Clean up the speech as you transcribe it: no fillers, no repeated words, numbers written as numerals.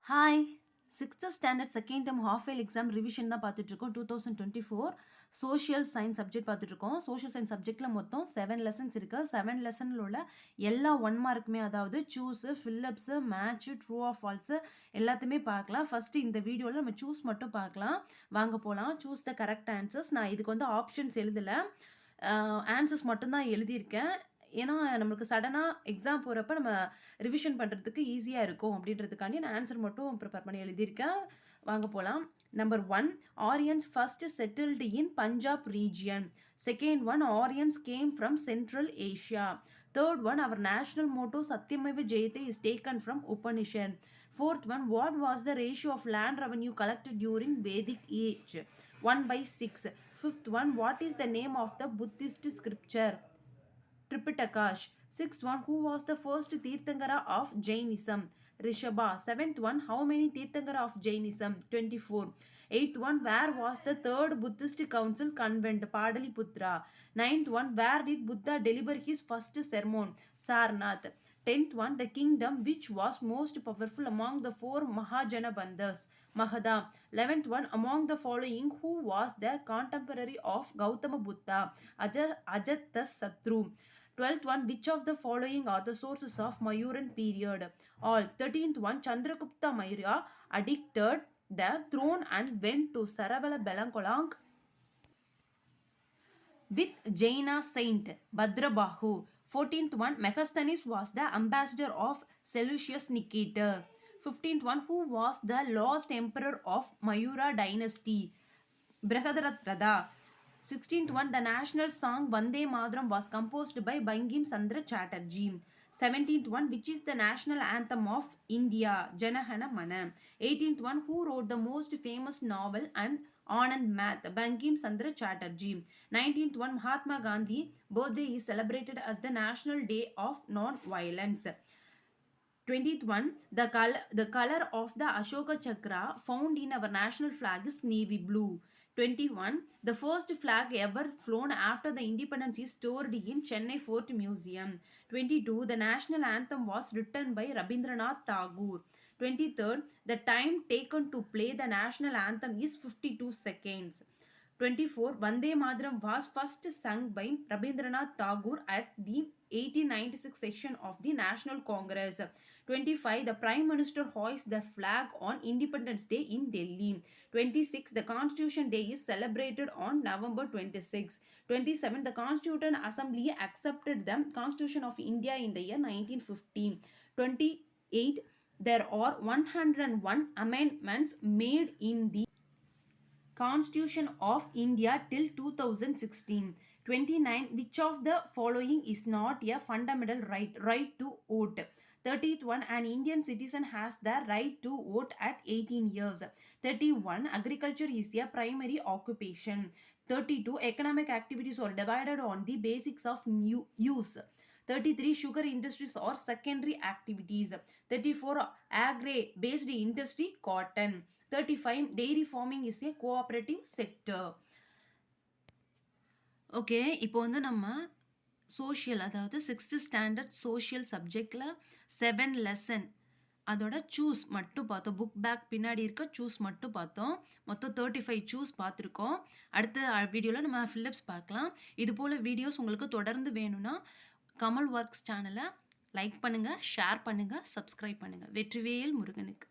Hi! 6th standard second term half yearly exam revision தான் பார்த்துட்ருக்கோம். 2024 social science subject பார்த்துட்ருக்கோம். Social science சப்ஜெக்ட்ல மொத்தம் 7 லெசன்ஸ் இருக்கு. 7 லெசன்ல உள்ள எல்லா 1 மார்க்குமே அதாவது choose, fill-ups, match, true R falls எல்லாத்தையுமே பார்க்கலாம். ஃபர்ஸ்ட்டு இந்த வீடியோல நம்ம சூஸ் மட்டும் பார்க்கலாம். வாங்க போலாம். Choose the correct answers. நான் இதுக்கு வந்து ஆப்ஷன்ஸ் எழுதல. ஆன்சர்ஸ் மட்டும் தான் எழுதியிருக்கேன். ஏன்னா, நம்மளுக்கு சடனா எக்ஸாம் போறப்ப நம்ம ரிவிஷன் பண்றதுக்கு ஈஸியா இருக்கும் அப்படின்றதுக்காண்டி நான் ஆன்சர் மட்டும் ப்ரிப்பேர் பண்ணி எழுதியிருக்கேன். வாங்க போலாம். Number 1 Aryans first settled in Punjab region. Second one Aryans came from central Asia. Third one, our national motto Satyameva Jayate is taken from Upanishad. Fourth one, what was the ratio of land revenue collected during Vedic age? 1/6. Fifth one, what is the name of the Buddhist scripture? Tripitaka. Sixth one, who was the first Tirthankara of Jainism? Rishabha. Seventh one, how many Tirthankara of Jainism? 24. Eighth one, where was the third Buddhist council convent? Padaliputra. Ninth one, where did Buddha deliver his first sermon? Sarnath. 10th one, the kingdom which was most powerful among the four Mahajanabandhas? Magadha. 11th one, among the following, who was the contemporary of Gautama Buddha? Ajatasattu. 12th one, which of the following are the sources of Mayuran period? All. 13th one, Chandragupta Maurya addicted the throne and went to Saravala Belankolang with Jaina saint Bhadrabahu. 14th one, Megasthenes was the ambassador of Seleucus Nicator. 15th one, who was the last emperor of Mayura dynasty? Brihadaratha. 16th one, the national song Vande Mataram was composed by Bankim Chandra Chatterjee. 17th one, which is the national anthem of India? Janagana Mana. 18th one, who wrote the most famous novel and Anand Math? Bankim Chandra Chatterjee. 19th one, Mahatma Gandhi birthday is celebrated as the National Day of Non-Violence. 20th one, the color of the Ashoka Chakra found in our national flag is navy blue. 21, the first flag ever flown after the independence is stored in Chennai Fort Museum. 22, the national anthem was written by Rabindranath Tagore. 23rd, the time taken to play the national anthem is 52 seconds. 24, Vande Mataram was first sung by Rabindranath Tagore at the 1896 session of the National Congress. 25, the Prime Minister hoists the flag on Independence Day in Delhi. 26, the Constitution Day is celebrated on November 26. 27, the Constituent Assembly accepted the Constitution of India in the year 1915. 28, there are 101 amendments made in the Constitution of India till 2016. 29, which of the following is not a fundamental right to vote? 30th one, an Indian citizen has the right to vote at 18 years. 31, agriculture is a primary occupation. 32, economic activities are divided on the basics of use. 33, sugar industries or secondary activities. 34, agri-based industry, cotton. 35, dairy farming is a cooperative sector. Okay, இப்போ வந்து நம்ம social அதாவது 6th standard social சப்ஜெக்டில் 7 lesson அதோட choose மட்டும் பார்த்தோம். Book back பின்னாடி இருக்க சூஸ் மட்டும் பார்த்தோம். மொத்தம் 35 சூஸ் பார்த்துருக்கோம். அடுத்த வீடியோவில் நம்ம ஃபில்லப்ஸ் பார்க்கலாம். இது போல் வீடியோஸ் உங்களுக்கு தொடர்ந்து வேணும்னா கமல் ஒர்க்ஸ் சேனலை லைக் பண்ணுங்கள், ஷேர் பண்ணுங்கள், சப்ஸ்கிரைப் பண்ணுங்கள். வெற்றிவேல் முருகனுக்கு.